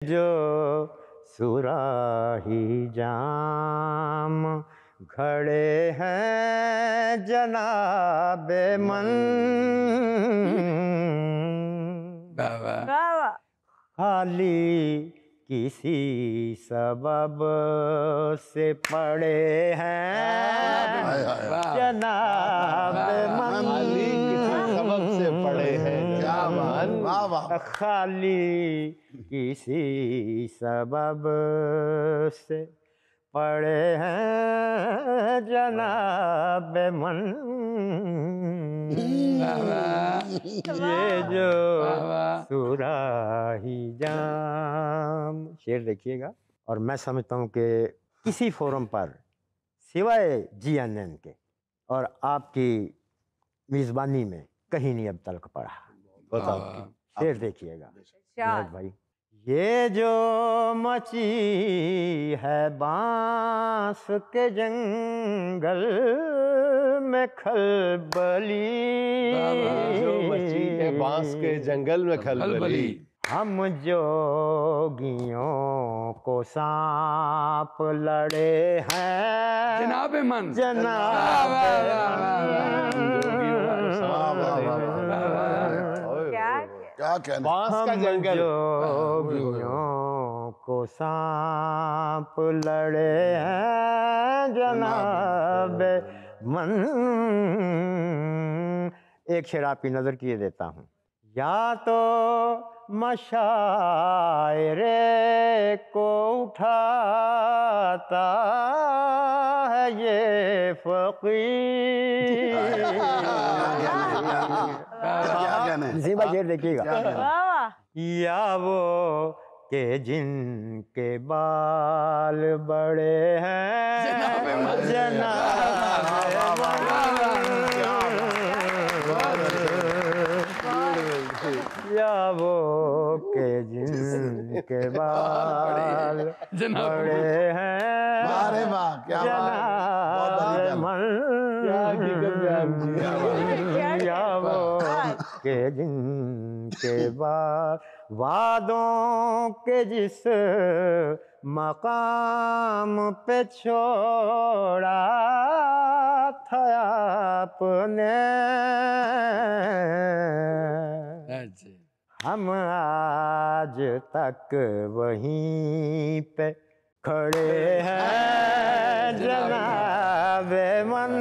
जो सुराही जाम खड़े हैं जनाबे मन, खाली किसी सबब से पड़े हैं जनाबे मन, खाली किसी सबब से पड़े हैं खाली किसी सबब से पड़े हैं जनाब मन। ये जो सुराही जाम, शेर देखिएगा। और मैं समझता हूँ कि किसी फोरम पर सिवाय GNN के और आपकी मेज़बानी में कहीं नहीं अब तक पड़ा। शेर देखिएगा भाई। ये जो मची है बांस के जंगल में खलबली, जो मची है बांस के जंगल में खलबली, हम जोगियों को सांप लड़े हैं जनाबे मन, क्या कहना। बांस का जंगल, जोगियों को सांप लड़े हैं जनाब मन। एक शेर आपकी नजर किए देता हूँ। या तो मशायरे को उठाता है ये फकीर, शेर देखिएगा। या वो के जिनके बाल बड़े हैं या वो के जिनके बाल बड़े हैं या वो के जिनके बाल वादों के जिस मकाम पे छोड़ा था आपने, हम आज तक वहीं पे खड़े हैं जनाबे मन।